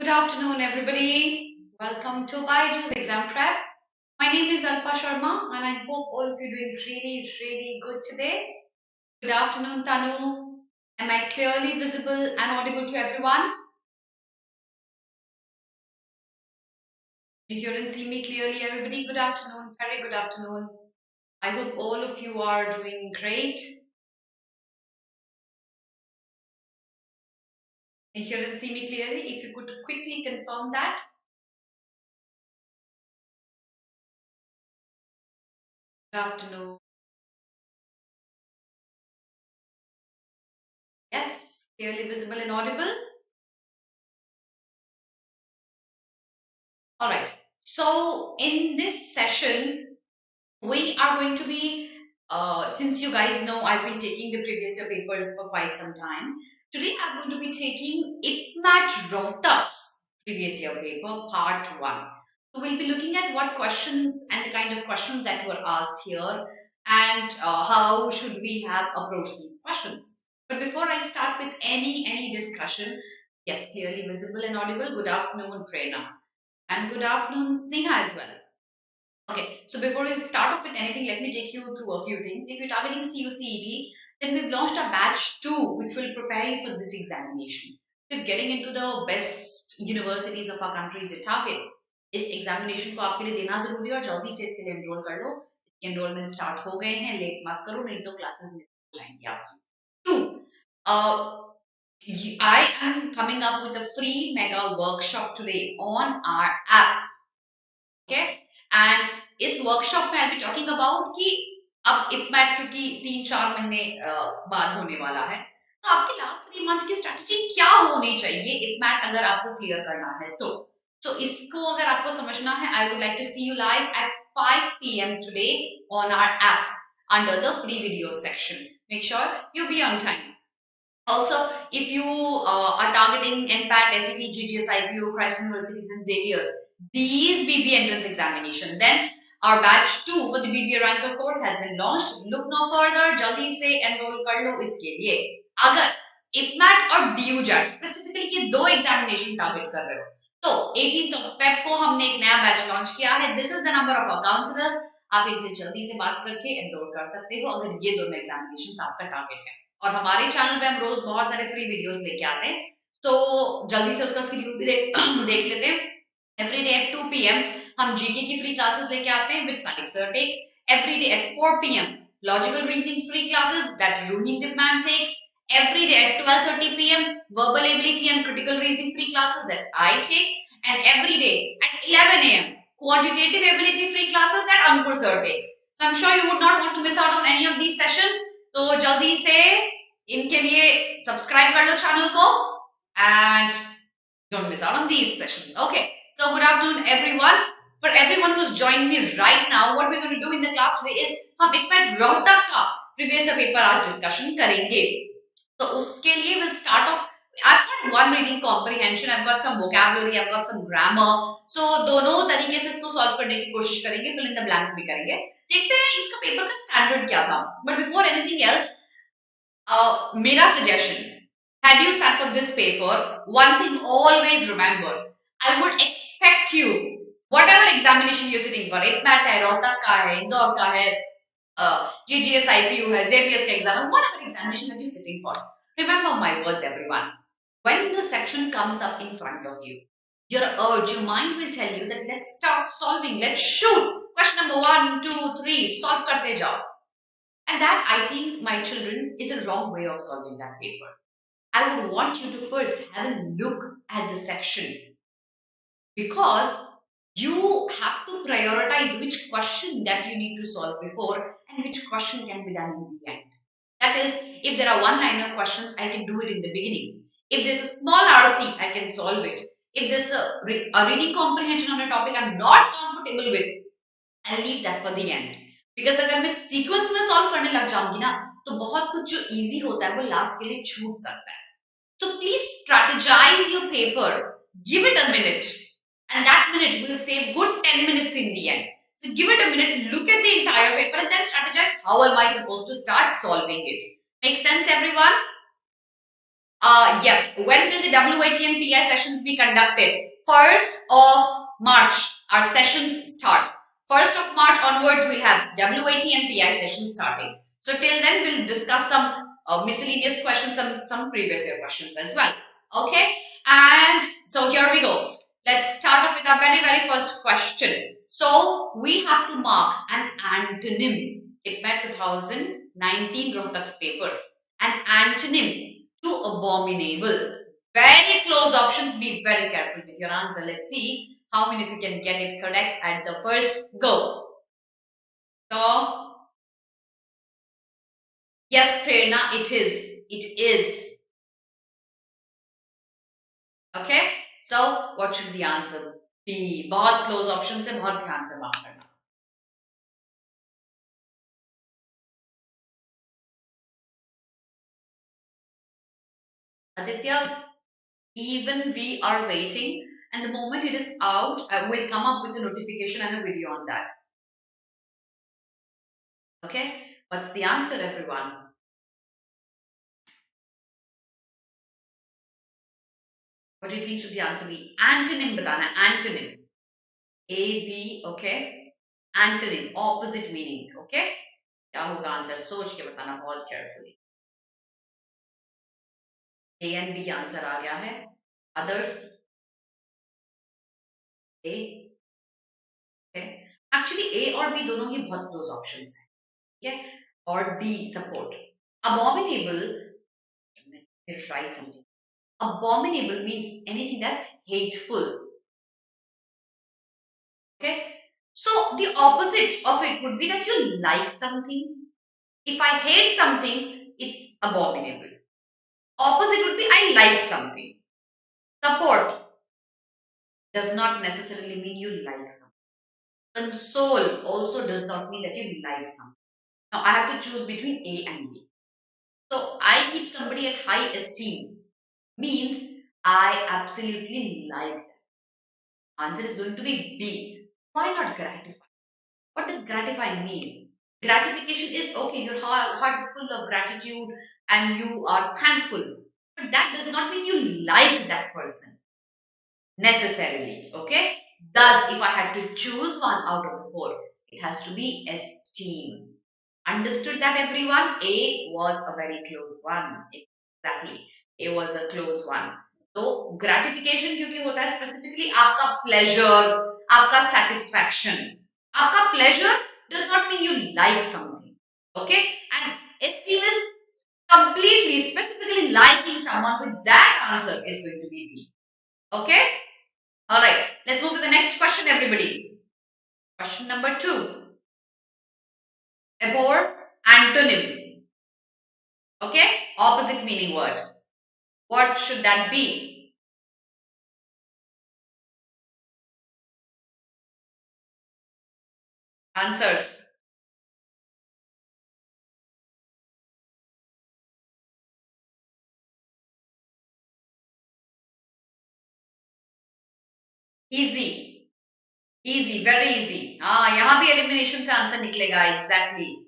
Good afternoon, everybody. Welcome to BYJU'S Exam Prep. My name is Alpa Sharma, and I hope all of you are doing really good today. Good afternoon, Tanu. Am I clearly visible and audible to everyone? If you don't see me clearly, everybody, good afternoon. Very good afternoon. I hope all of you are doing great. If you don't see me clearly, if you could quickly confirm that. Good afternoon. Yes, clearly visible and audible. All right. So in this session, we are going to be, since you guys know I've been taking the previous year papers for quite some time. Today I'm going to be taking IPMAT Rohtak's previous year paper, part 1. So we'll be looking at what questions and the kind of questions that were asked here and how should we have approached these questions. But before I start with any discussion, yes, clearly visible and audible. Good afternoon, Prerna. And good afternoon, Sneha as well. Okay, so before we start off with anything, let me take you through a few things. If you're targeting CUCET, then we've launched a batch 2, which will prepare you for this examination. If getting into the best universities of our country is your target, इस examination को आपके लिए देना जरूरी है और जल्दी से इसके लिए एनरोल कर लो. एनरोलमेंट स्टार्ट हो गए हैं, लेट मत करो, नहीं तो क्लासेस मिस हो जाएंगी आपकी. 2, I am coming up with a free mega workshop today on our app. Okay, and इस वर्कशॉप में आई बी टॉकिंग अबाउट कि अब इपमैट क्योंकि 3-4 महीने बाद होने वाला है, तो आपके लास्ट 3 मंथ्स की स्ट्रेटजी क्या होनी चाहिए इपमैट अगर आपको क्लियर करना है तो इसको अगर आपको समझना है, I would like to see you live at 5 PM today on our app under the free video section. Make sure you be on time. Also, if you are targeting NPAT, SET, GGS, IPO, Christ Universities, and Xavier's, these BBA entrance examination, then our batch 2 for the BBA ranker course has been launched. Look no further, jaldi se enroll kar lo iske liye. अगर IPMAT और DUJAT specifically ये 2 examination target कर रहे हो, तो 18th Feb को हमने एक नया बैच लॉन्च किया है. This is the number of our counsellors. आप इनसे जल्दी से बात करके एनरोल कर सकते हो अगर ये दोनों एग्जामिनेशन आपका टारगेट है. और हमारे चैनल पे हम रोज बहुत सारे फ्री वीडियोस लेके आते हैं, तो जल्दी से उसका शेड्यूल भी देख लेते हैं. एवरी डे एट 2 PM हम जीके की फ्री क्लासेस लेके आते हैं with Salik sir takes. Every day at 4 PM logical reasoning free classes that running demand takes. Every day at 12:30 PM verbal ability and critical reasoning free classes that I take, and every day at 11 AM quantitative ability free classes that Ankur sir takes. So I'm sure you would not want to miss out on any of these sessions. तो जल्दी से इनके लिए subscribe कर लो channel को and don't miss out on these sessions. Okay, so good afternoon everyone. For everyone who's joined me right now, what we're going to do in the class today is हम IPMAT Rohtak का previous paper आज discussion करेंगे. तो उसके लिए we'll start off. I've got one reading comprehension, I've got some vocabulary, I've got some grammar. So दोनों तरीके से इसको solve करने की कोशिश करेंगे, fill in the blanks भी करेंगे. देखते हैं इसका पेपर का स्टैंडर्ड क्या था. But before anything else, मेरा suggestion, had you sat for this paper, one thing always remember, I would expect you, whatever examination you're sitting for, IPMAT है, रोहतक का है, इंदौर का है, GGS IPU है, Xavier's का exam, whatever examination that you're sitting for, remember my words everyone. When the section comes up in front of you, your urge, your mind will tell you that let's start solving, let's shoot. Question number 1, 2, 3, solve karte jao. And that, I think, my children, is a wrong way of solving that paper. I would want you to first have a look at the section, because you have to prioritize which question that you need to solve before and which question can be done in the end. That is, if there are one-liner questions, I can do it in the beginning. If there's a small RC, I can solve it. If there's a reading comprehension on a topic I'm not comfortable with, I'll leave that for the end. Because अगर मैं sequence में solve करने लग जाऊंगी ना, तो बहुत कुछ जो इजी होता है वो लास्ट के लिए छूट सकता है. So please strategize your paper, give it a minute, and that minute will save good 10 minutes in the end. So give it a minute, look at the entire paper, and then strategize how am I supposed to start solving it. Make sense, everyone? Yes, when will the WAT and PI sessions be conducted? 1st of March, our sessions start. 1st of March onwards, we'll have WAT and PI sessions starting. So till then, we'll discuss some miscellaneous questions, some previous year questions as well. Okay, and so here we go. Let's start off with our very first question. So we have to mark an antonym. IPMAT 2019 Rohtak's paper. An antonym to abominable. Very close options. Be very careful with your answer. Let's see how many of you can get it correct at the first go. So, yes, Prerna, it is. It is. Okay. So, what should the answer be? बहुत close options है, बहुत ध्यान से बात करना. Aditya, even we are waiting, and the moment it is out, we'll come up with a notification and a video on that. Okay, what's the answer, everyone? What do you think should the answer be? Antonym बताना, antonym. A, B, okay. Antonym, opposite meaning, okay. क्या होगा answer सोच के बताना बहुत carefully. A and B answer आ गया है. Others? A, okay. Actually A और B दोनों ही बहुत close options हैं. Okay. Or D, support. Abominable, let's write something. Abominable means anything that's hateful. Okay. So the opposite of it would be that you like something. If I hate something, it's abominable. Opposite would be I like something. Support does not necessarily mean you like something. Console also does not mean that you like something. Now I have to choose between A and B. So I keep somebody at high esteem means I absolutely like them. Answer is going to be B. Why not gratify? What does gratify mean? Gratification is okay, your heart is full of gratitude and you are thankful. But that does not mean you like that person necessarily. Okay? Thus, if I had to choose one out of the four, it has to be esteem. Understood that, everyone? A was a very close one. Exactly. A was a close one. So gratification क्योंकि होता है specifically आपका pleasure, आपका satisfaction. आपका pleasure does not mean you like something. Okay? And esteem is completely, specifically liking someone. With that answer is going to be B. Okay? Alright. Let's move to the next question, everybody. Question number 2. Abhor, antonym. Okay? Opposite meaning word. What should that be? Answers. Easy. Easy, very easy. हाँ, यहाँ भी elimination से answer निकलेगा. Exactly.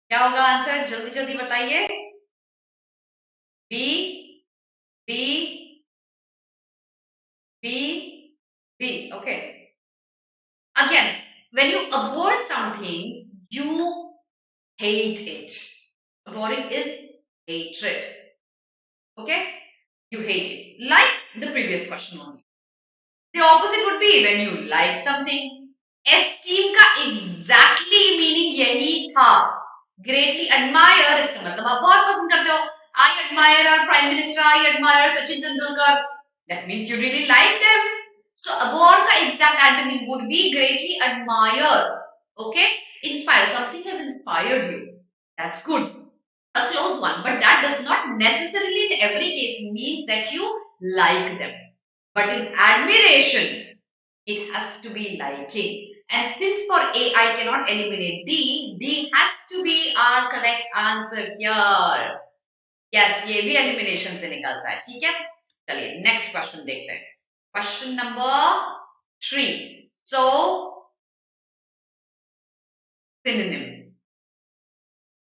क्या होगा answer? जल्दी जल्दी बताइए. B, B, B, B. Okay. Again, when you abhor something, you hate it. Abhorring is hatred. Okay? You hate it. Like the previous question only. The opposite would be when you like something. Esteem का exactly meaning यही था. Greatly admire इसका मतलब आप बहुत पसंद करते हो. I admire our Prime Minister. I admire Sachin Tendulkar. That means you really like them. So abhor का exact antonym would be greatly admire. Okay? Inspire. Something has inspired you. That's good. A close one. But that does not necessarily in every case means that you like them. But in admiration, it has to be liking. And since for A I cannot eliminate D, D has to be our correct answer here. Yes, ये भी elimination से निकलता है. ठीक है? चलिए next question देखते हैं. Question number 3. So synonym.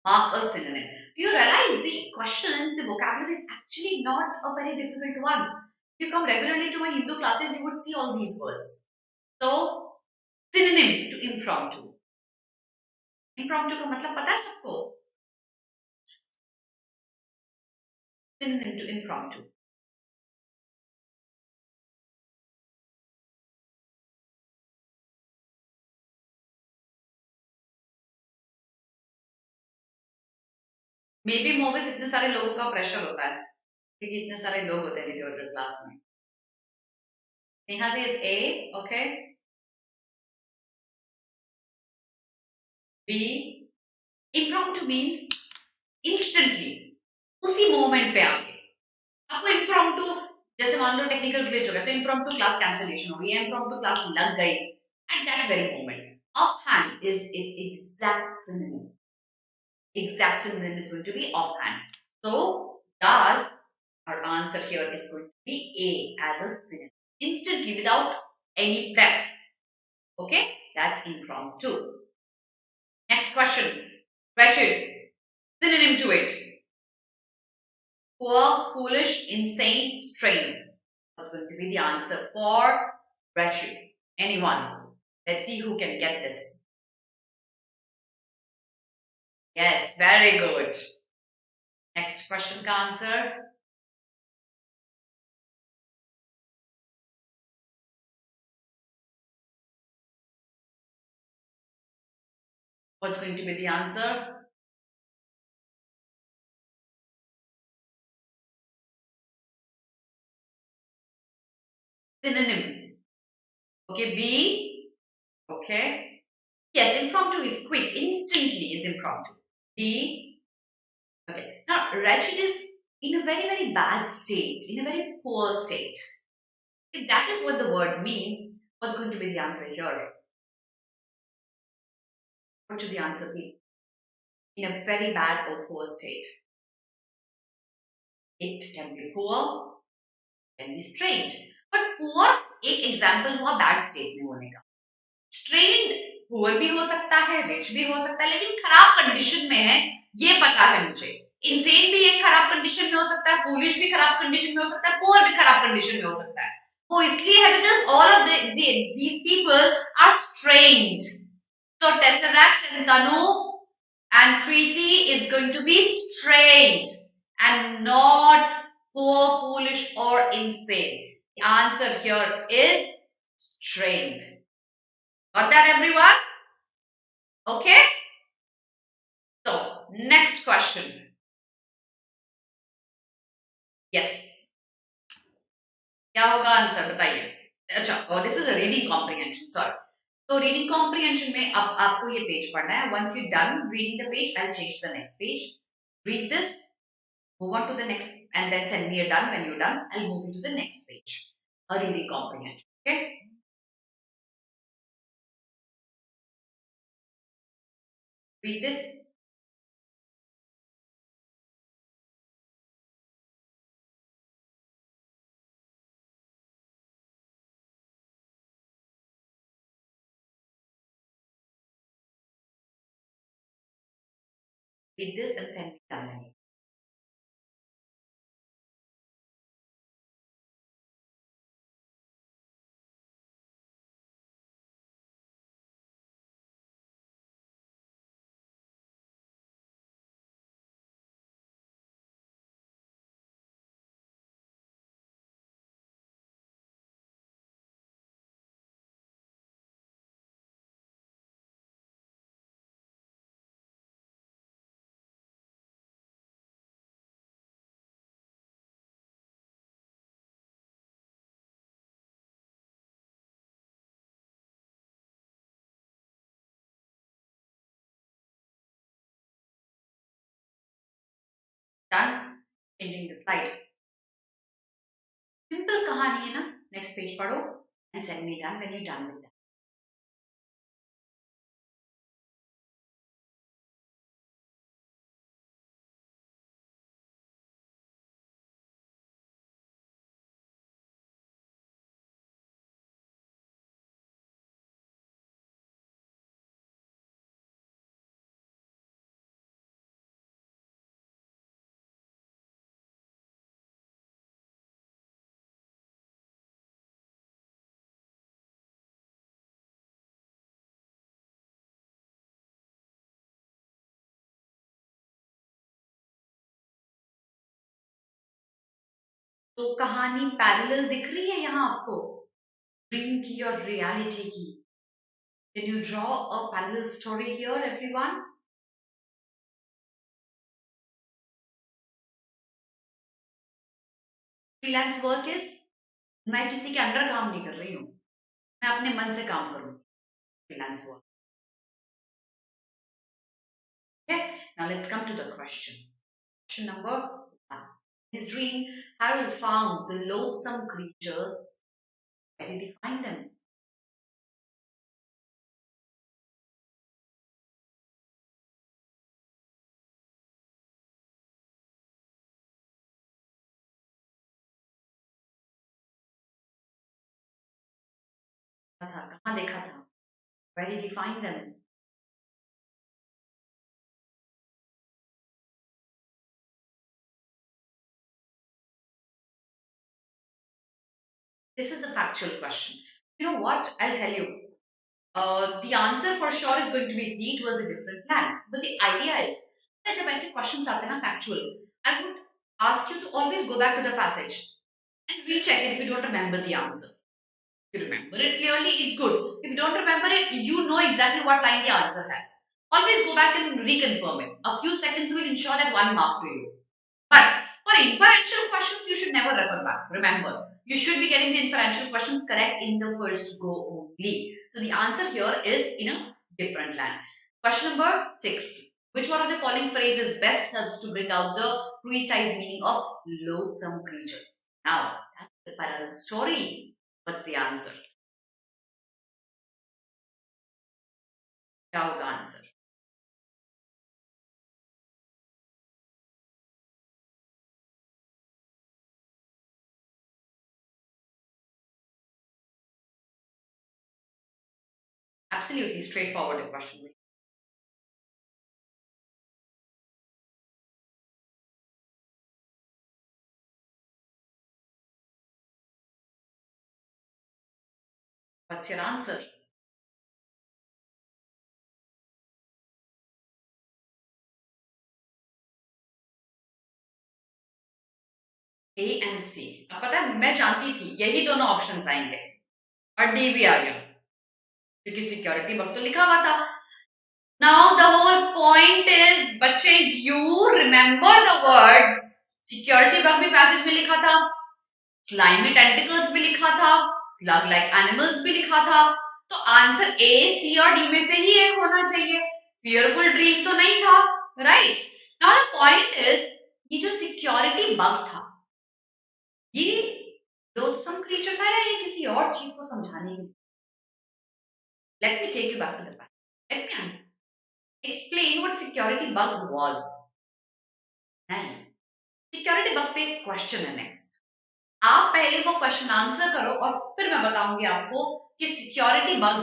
Mark a synonym. Do you realize the questions, the vocabulary is actually not a very difficult one? If you come regularly to my Hindu classes, you would see all these words. So, synonym to impromptu. Impromptu का मतलब पता है सबको? Synonym to impromptu. May be Mohit इतने सारे लोगों का pressure होता है क्योंकि इतने सारे लोग होते हैं रिकॉर्डर क्लास में. Neha says A, okay. B, impromptu means instantly, उसी मोमेंट पे आके आपको इम्प्रॉम्प्टू, जैसे मान लो टेक्निकल ग्लिच हो गया तो इम्प्रॉम्प्टू क्लास कैंसिलेशन हो गई, इम्प्रॉम्प्टू क्लास लग गई at that very moment. Offhand is its exact synonym. Exact synonym is going to be offhand. So, thus, our answer here is going to be A as a synonym. Instantly, without any prep. Okay, that's impromptu. Next question. Wretched. Synonym to it. Poor, foolish, insane, strange. What's going to be the answer for wretched? Anyone? Let's see who can get this. Yes, very good. Next question ka answer. What's going to be the answer? Synonym. Okay, B. Okay. Yes, impromptu is quick. Instantly is impromptu. B. Okay. Now, wretched is in a very, very bad state, in a very poor state. If that is what the word means, what's going to be the answer here? What should the answer be? In a very bad or poor state. It can be poor, can be strained. But poor एक example हुआ bad state में होने का. Strained poor भी हो सकता है, rich भी हो सकता है, लेकिन खराब कंडीशन में है, ये पता है मुझे. इंसेन भी एक खराब कंडीशन में हो सकता है, फूलिश भी खराब कंडीशन में हो सकता है, पुअर भी खराब कंडीशन में हो सकता है. वो इसलिए है because all of these people are strained. So Tesseract and Tanu and Preeti is going to be strained and not poor, foolish or insane. The answer here is strained. Got that everyone? Okay. So next question. Yes. क्या होगा answer बताइए. अच्छा, oh, this is a reading comprehension. Sorry. तो reading comprehension में अब आपको ये page पढ़ना है. Once you done reading the page, I'll change to the next page. Read this, move on to the next, and then send me a done. When you're done, I'll move into the next page. A reading comprehension. Okay. Read this. Read this and send me done. Done. Changing the slide. Simple कहानी है ना. Next page पढ़ो and send me done when you're done with that. तो कहानी parallel दिख रही है यहाँ आपको ड्रीम की और रियलिटी की? Can you draw a parallel story here, everyone? Freelance work is मैं किसी के अंडर काम नहीं कर रही हूँ, मैं अपने मन से काम करूँ. Freelance work. Okay, now let's come to the questions. Question number one. In his dream, Harold found the loathsome creatures. Where did he find them? कहाँ देखा था? Where did he find them? This is the factual question. You know what? I'll tell you. The answer for sure is going to be C. It was a different land. But the idea is that जब ऐसे questions आते हैं ना factual, I would ask you to always go back to the passage and recheck it if you don't remember the answer. If you remember it clearly, it's good. If you don't remember it, you know exactly what line the answer has. Always go back and reconfirm it. A few seconds will ensure that 1 mark to you. But for inferential questions, you should never refer back. Remember, you should be getting the inferential questions correct in the first go only. So the answer here is in a different land. Question number 6. Which one of the following phrases best helps to bring out the precise meaning of loathsome creatures? Now, that's the parallel story. What's the answer? क्या होगा answer? Absolutely straightforward question. What's your answer? A and C. अब पता है मैं जानती थी यही दोनों ऑप्शंस आएंगे और डी भी आ गया क्योंकि सिक्योरिटी बग तो लिखा हुआ था. Now the whole point is बच्चे you remember the words. Security bug भी पैसेज में लिखा था, स्लाइमी टेंटिकल्स भी लिखा था, स्लग लाइक एनिमल्स भी लिखा था. तो आंसर ए सी और डी में से ही एक होना चाहिए. फियरफुल ड्रीम तो नहीं था, right? Now the point is ये जो सिक्योरिटी बग था ये loathsome creature था या ये किसी और चीज को समझाने के लिए? Let me take you back to the past. Let me explain what security bug was. नहीं, सिक्योरिटी बग पे एक क्वेश्चन है नेक्स्ट. आप पहले वो क्वेश्चन आंसर करो और फिर मैं बताऊंगी आपको कि सिक्योरिटी बग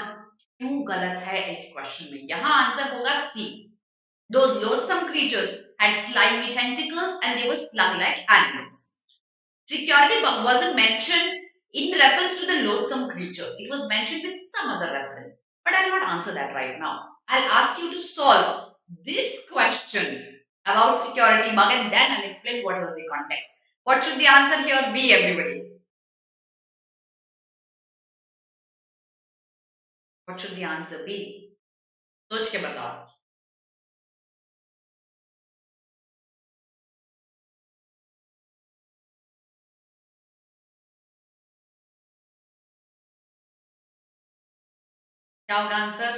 क्यों गलत है इस क्वेश्चन में. यहां आंसर होगा सी. Those loathsome creatures had slimy tentacles and they were slug like animals. Security bug wasn't mentioned in reference to the loathsome creatures. It was mentioned with some other reference. But I'll not answer that right now. I'll ask you to solve this question about security bug and then I'll explain what was the context. What should the answer here be, everybody? What should the answer be? सोच के बताओ. क्या होगा answer?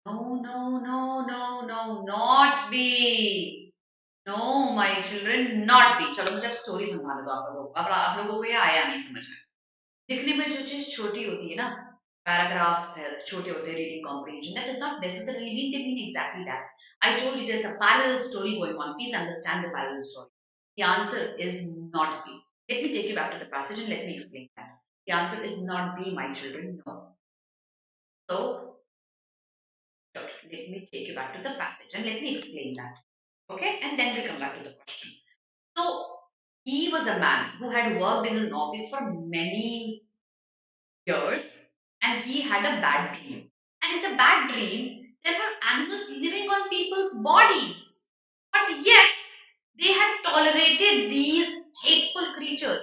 No, no, no, no, no, not B. No, my children, not B. चलो मुझे अब story समझाने दो आप लोगों को. अब आप लोगों को ये आया नहीं समझ में. लिखने में जो चीज छोटी होती है ना, पैराग्राफ्स है छोटे होते हैं, reading comprehension, that does not necessarily mean they mean exactly that. I told you there's a parallel story going on. Please understand the parallel story. The answer is not B. Let me take you back to the passage and let me explain that. The answer is not B, my children. No. So let me take you back to the passage and let me explain that. Okay, and then we'll come back to the question. So He was a man who had worked in an office for many years and he had a bad dream. And in the bad dream, there were animals living on people's bodies. But yet, they had tolerated these hateful creatures.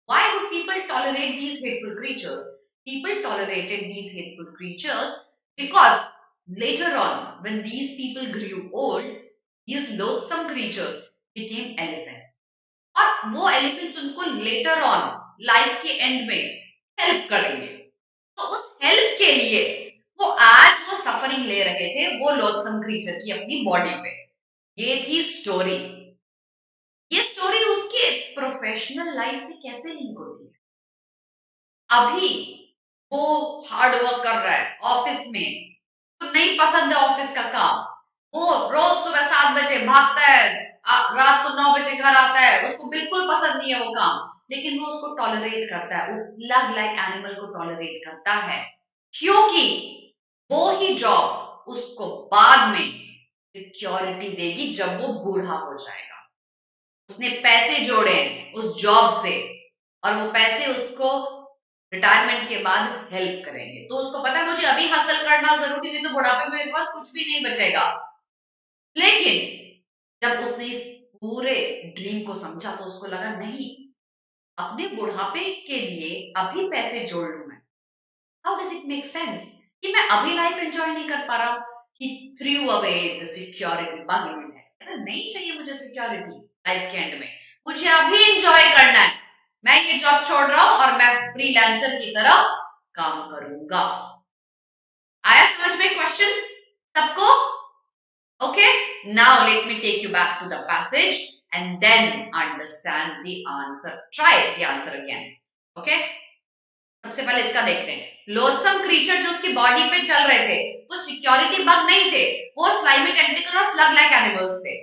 Why would people tolerate these hateful creatures? People tolerated these hateful creatures because later on, when these people grew old, these loathsome creatures became elephants. और वो elephants उनको later on life के and में help करेंगे तो उस help के लिए वो आज वो सफरिंग ले रहे थे वो लोथसम क्रीचर की अपनी बॉडी पे ये थी स्टोरी ये स्टोरी उसके प्रोफेशनल लाइफ से कैसे लिंक होती है अभी वो हार्ड वर्क कर रहा है ऑफिस में तो नहीं पसंद है ऑफिस का काम वो रोज सुबह 7 बजे भागता है रात को 9 बजे घर आता है उसको बिल्कुल पसंद नहीं है वो काम लेकिन वो उसको टॉलरेट करता है उस स्लग लाइक एनिमल को टॉलरेट करता है क्योंकि वो ही जॉब उसको बाद में सिक्योरिटी देगी जब वो बूढ़ा हो जाएगा उसने पैसे जोड़े उस जॉब से और वो पैसे उसको रिटायरमेंट के बाद हेल्प करेंगे तो उसको पता है मुझे अभी हासिल करना जरूरी नहीं तो बुढ़ापे में मेरे पास कुछ भी नहीं बचेगा लेकिन जब उसने इस पूरे ड्रीम को समझा तो उसको लगा नहीं अपने बुढ़ापे के लिए अभी पैसे जोड़ लूं मैं how does it make sense कि मैं अभी लाइफ एंजॉय नहीं कर पा रहा he threw away the security bug in his head नहीं चाहिए मुझे सिक्योरिटी लाइफ के एंड में मुझे अभी एंजॉय करना है मैं ये जॉब छोड़ रहा हूं और मैं फ्रीलांसर की तरह काम करूंगा आया समझ में क्वेश्चन सबको okay now let me take you back to the passage and then understand the answer try the answer again okay सबसे पहले इसका देखते हैं लोथसम क्रीचर जो उसकी बॉडी पे चल रहे थे वो सिक्योरिटी बग नहीं थे वो स्लाइमी टेंटिकल और स्लग लाइक एनिमल्स थे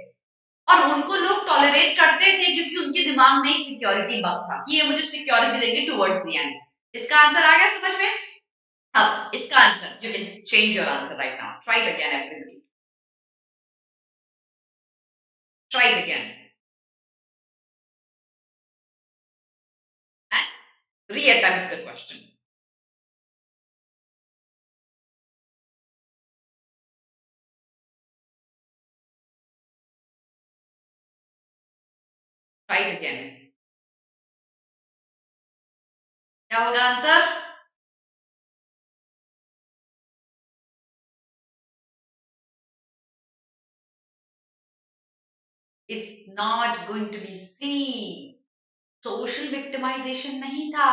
और उनको लोग टॉलरेट करते थे क्योंकि उनके दिमाग में एक सिक्योरिटी बग था कि ये मुझे सिक्योरिटी देंगे टुवर्ड्स द एंड इसका आंसर आ गया समझ में अब इसका answer you can change your answer right now try it again everybody try it again and reattempt the question try it again क्या होगा answer it's not going to be C social victimisation नहीं था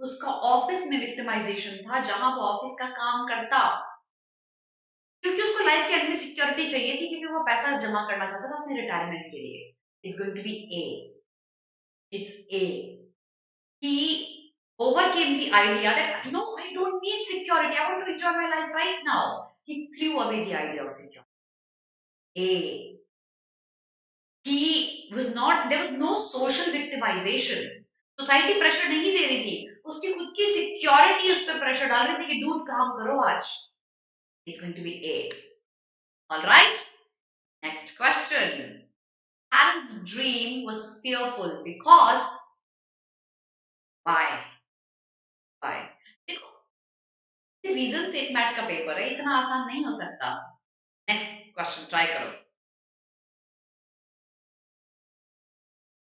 उसका office में victimisation था जहां वो office का काम करता क्योंकि उसको लाइफ के एंड में सिक्योरिटी चाहिए थी क्योंकि वो पैसा जमा करना चाहता था अपने रिटायरमेंट के लिए it's going to be a it's a he overcame the idea that no I don't need security I want to enjoy my life right now he threw away the idea of security a he was not there was no social victimization society pressure नहीं दे रही थी उसकी खुद की security उस पर pressure डाल रही थी कि डूड काम करो आज it's going to be a alright next question Aaron's dream was fearful because why why देखो रीजन से IPMAT का पेपर है इतना आसान नहीं हो सकता नेक्स्ट क्वेश्चन ट्राई करो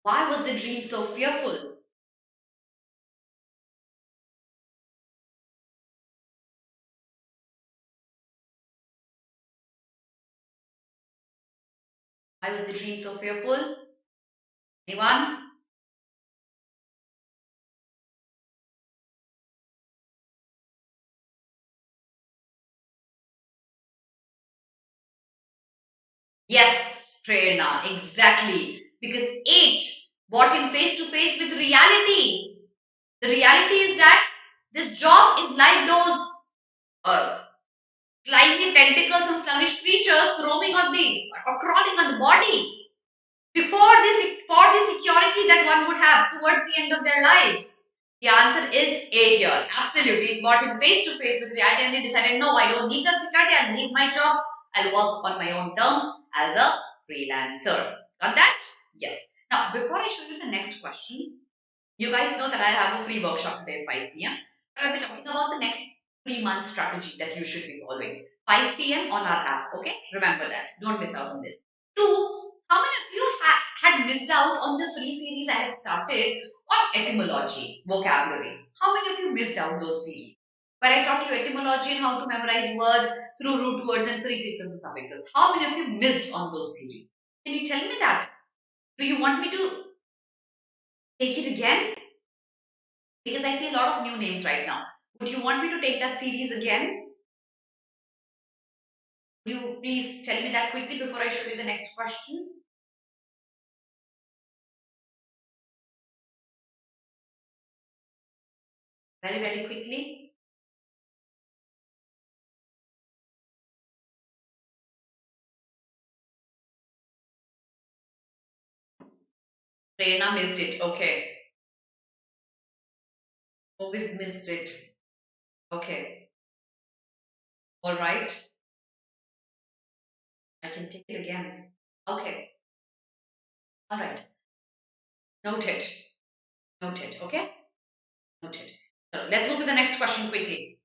why was the dream so fearful why was the dream so fearful anyone yes Prerna exactly because 8 brought him face to face with reality the reality is that this job is like those slimy tentacles and sluggish creatures roaming on the or crawling on the body before this for the security that one would have towards the end of their lives. The answer is A here. Absolutely. It brought him face to face with reality and they decided, no, I don't need that security. I'll leave my job. I'll work on my own terms as a freelancer. Got that? Yes. Now, before I show you the next question, you guys know that I have a free workshop today at 5 p.m. I'll be talking about the next 3-month strategy that you should be following. 5 p.m. on our app, okay? Remember that. Don't miss out on this. 2, how many of you had missed out on the free series I had started on etymology, vocabulary? How many of you missed out those series? Where I taught you etymology and how to memorize words through root words and prefixes and suffixes. How many of you missed on those series? Can you tell me that? Do you want me to take it again? Because I see a lot of new names right now. Would you want me to take that series again? Would you please tell me that quickly before I show you the next question? Very, very quickly. Prerna missed it. Okay. Always missed it. Okay. All right. I can take it again. Okay. All right. Noted. Noted. Okay. Noted. So let's move to the next question quickly.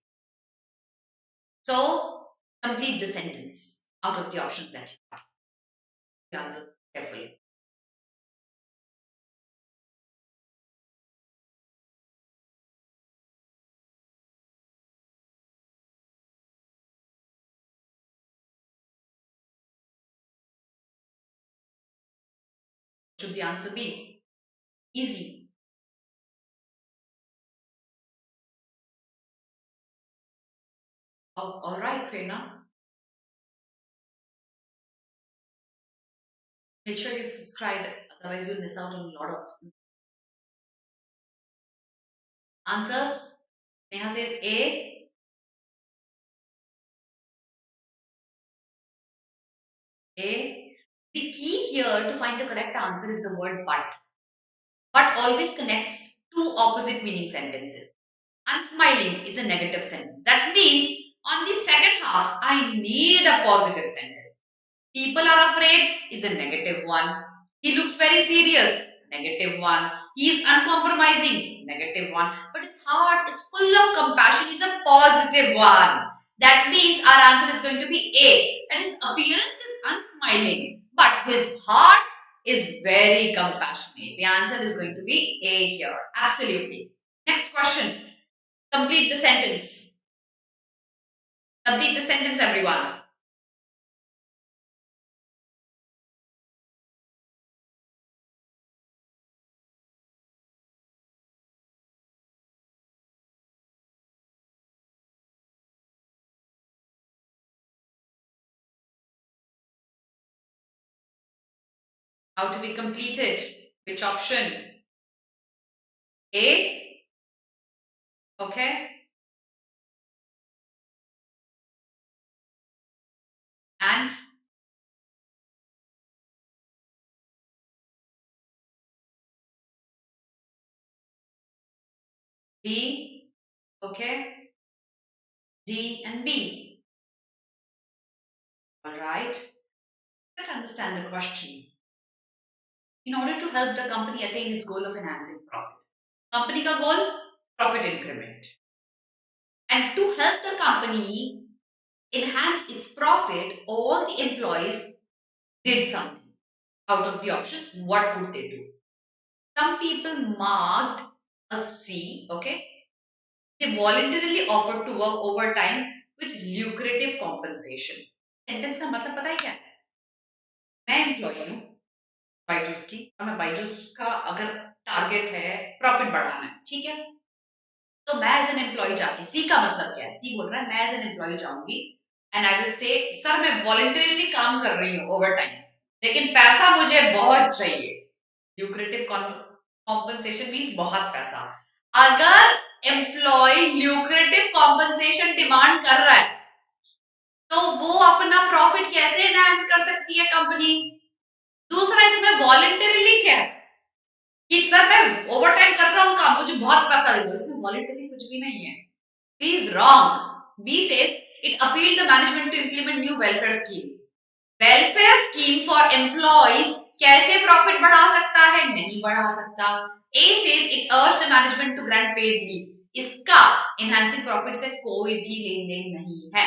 So complete the sentence out of the options that you have. The answers carefully. Should the answer be easy? Oh, all right, Prerna. Make sure you subscribe, otherwise you'll miss out on a lot of answers. Neha says A. A. The key here to find the correct answer is the word but. But always connects two opposite meaning sentences. Unsmiling is a negative sentence. That means on the second half, I need a positive sentence. People are afraid is a negative one. He looks very serious. Negative one. He is uncompromising. Negative one. But his heart is full of compassion. Is a positive one. That means our answer is going to be A. And his appearance is unsmiling. But his heart is very compassionate. The answer is going to be A here. Absolutely. Next question. Complete the sentence. Complete the sentence, everyone. How do we complete it? Which option? A? Okay. And D? Okay. D and B. All right. Let's understand the question. In order to help the company attain its goal of enhancing profit. Company ka goal? Profit increment. And to help the company enhance its profit, all the employees did something. Out of the options, what would they do? Some people marked a C, okay? They voluntarily offered to work overtime with lucrative compensation. Sentence का मतलब पता है क्या है? मैं employee हूँ बायजूस की और मैं बायजूस का अगर टारगेट है प्रॉफिट बढ़ाना है, ठीक है? तो मैं एज एन एम्प्लॉय जाती, सी का मतलब क्या है? सी बोल रहा है मैं एज एन एम्प्लॉय जाऊंगी and I will say sir मैं वॉलंटरीली काम कर रही हूँ ओवर टाइम, लेकिन पैसा मुझे बहुत चाहिए. ल्यूक्रेटिव कॉम्पनसेशन मीन्स बहुत पैसा. अगर एम्प्लॉय ल्यूक्रेटिव कॉम्पनसेशन डिमांड कर रहा है तो वो अपना प्रॉफिट कैसे एनहांस कर सकती है कंपनी? दूसरा इसमें वॉलंटरीली क्या है कि सर मैं ओवर टाइम कर रहा हूँ काम, मुझे बहुत पैसा दे दो. इसमें वॉलंटरी कुछ भी नहीं है. C is wrong. B says it appealed the management to implement new welfare scheme. Welfare scheme for employees कैसे प्रॉफिट बढ़ा सकता है? नहीं बढ़ा सकता। A says it urge the management to grant paid leave. इसका एनहांसिंग प्रॉफिट से कोई भी लेन देन नहीं है।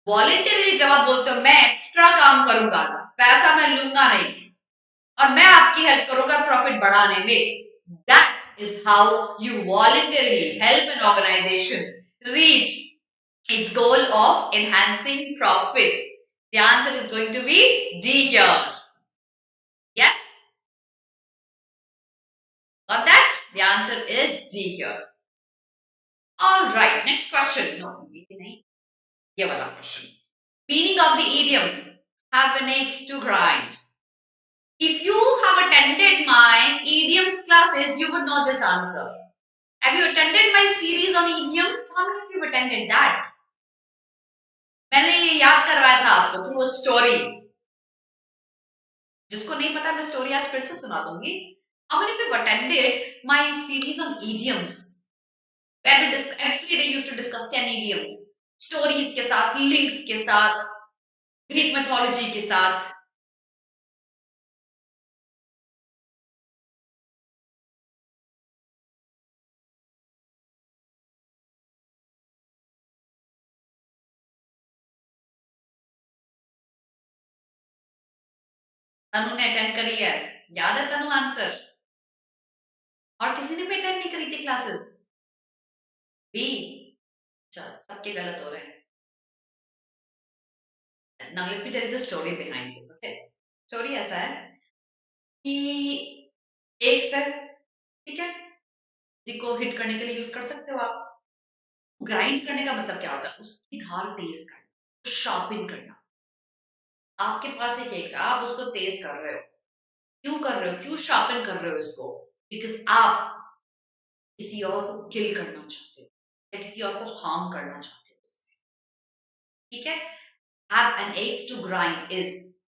वॉलंटरली जब आप बोलते हो मैं एक्स्ट्रा काम करूंगा, पैसा मैं लूंगा नहीं और मैं आपकी हेल्प करूंगा प्रॉफिट बढ़ाने में, that is how you voluntarily help an organisation reach its goal of enhancing profits. The answer is going to be D here. Yes? Got that? The answer is D here. Alright, next question. No, ये नहीं, ये वाला question. Meaning of the idiom, have an axe to grind. If you have attended my idioms classes, you would know this answer. Have you attended my series on idioms? How many of you have attended that? मैंने ये याद करवाया था आपको through a story. जिसको नहीं पता मैं स्टोरी आज फिर से सुना दूंगी। How many of you have attended my series on idioms? Where we every day used to discuss 10 idioms, stories के साथ, links के साथ, Greek mythology के साथ। तनु ने अटेंड करी है, याद है तनु आंसर? और किसी ने भी अटेंड नहीं करी थी क्लासेस? बी? सबके गलत हो रहे हैं। Now let me tell you the story behind this, okay? Story ऐसा है कि एक सेल, ठीक है, जिसको हिट करने के लिए यूज कर सकते हो आप। ग्राइंड करने का मतलब क्या होता है? उसकी धार तेज करना, शार्पन करना। आपके पास एक एक्स, आप उसको तेज कर रहे हो। क्यों कर रहे हो? क्यों शार्पन कर रहे हो इसको? बिकॉज आप किसी और को किल करना चाहते हो या किसी और को हार्म करना चाहते हो उससे, ठीक है? Have an axe to grind is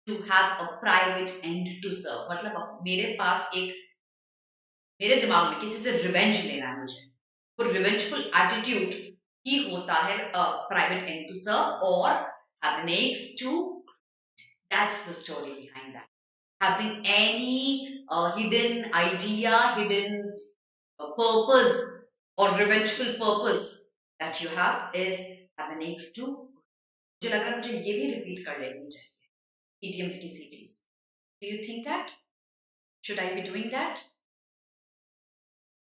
to have a private end to serve। मतलब मेरे पास एक, मेरे दिमाग में किसी से रिवेंज लेना है मुझे, वो रिवेंजफुल एटीट्यूड ही होता है प्राइवेट एंड टू सर्व और have an axe to, that's the story behind that। Having any hidden idea, hidden purpose or revengeful purpose that you have is have an axe to। मुझे लग रहा है मुझे ये भी रिपीट कर लेनी चाहिए idioms की series. Do you think that? Should I be doing that?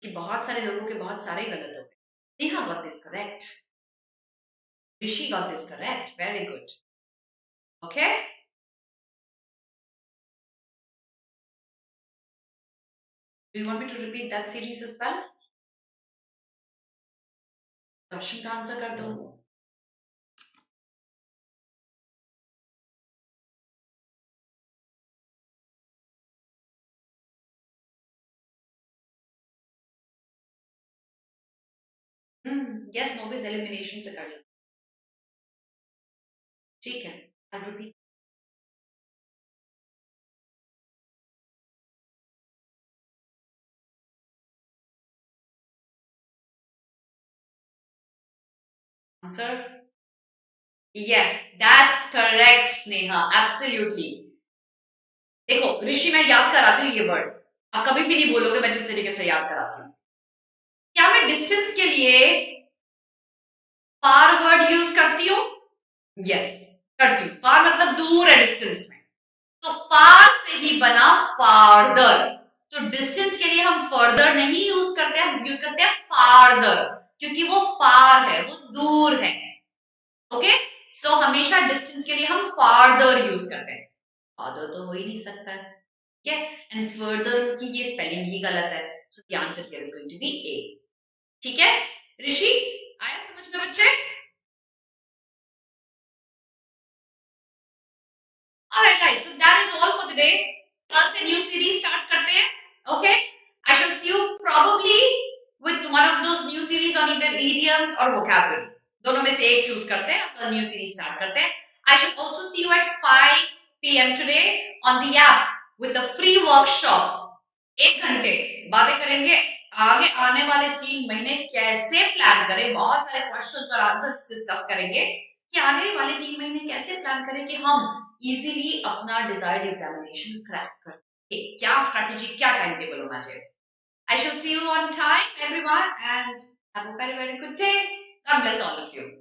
कि बहुत सारे लोगों के बहुत सारे गलत हो गए। Neha got this correct. Rishi got this correct. Very good. Okay? Do you want me to repeat that series as well? Question का आंसर कर दो। यस, मोविज एलिमिनेशन से कर लो। ठीक है, I'll repeat. Answer? Yeah, that's correct, Sneha. Absolutely. देखो ऋषि, मैं याद कराती हूँ ये वर्ड, आप कभी भी नहीं बोलोगे मैं जिस तरीके से याद कराती हूँ। क्या मैं डिस्टेंस के लिए फार वर्ड यूज करती हूँ? यस, करती हूँ। फार मतलब दूर है डिस्टेंस में, तो फार से ही बना फार्दर। तो डिस्टेंस के लिए हम फर्दर नहीं यूज करते, हम यूज करते हैं फार्दर, क्योंकि वो फार है, वो दूर है। ओके, सो हमेशा डिस्टेंस के लिए हम फार्दर यूज करते हैं। फार्दर तो हो ही नहीं सकता है, ठीक है? एंड फर्दर की ये स्पेलिंग ही गलत है, so the answer here is going to be A. ठीक है ऋषि, आया समझ में बच्चे? Alright guys, so that is all for the day. कल से न्यू सीरीज स्टार्ट करते हैं। Okay, I shall see you probably with one of those new series on either idioms or vocabulary. दोनों में से एक चूज करते हैं, कल न्यू सीरीज स्टार्ट करते हैं। I shall also see you at 5 PM today on the app with a free workshop। 1 घंटे बातें करेंगे, आगे आने वाले 3 महीने कैसे प्लान करें, बहुत सारे क्वेश्चंस और आंसर्स डिस्कस करेंगे कि आगे वाले 3 महीने कैसे प्लान करें कि हम इजीली अपना डिजायर्ड एग्जामिनेशन क्रैक कर क्या स्ट्रैटेजी, क्या टाइम टेबल होना चाहिए. I shall see you on time, everyone, and have a very, very good day. God bless all of you.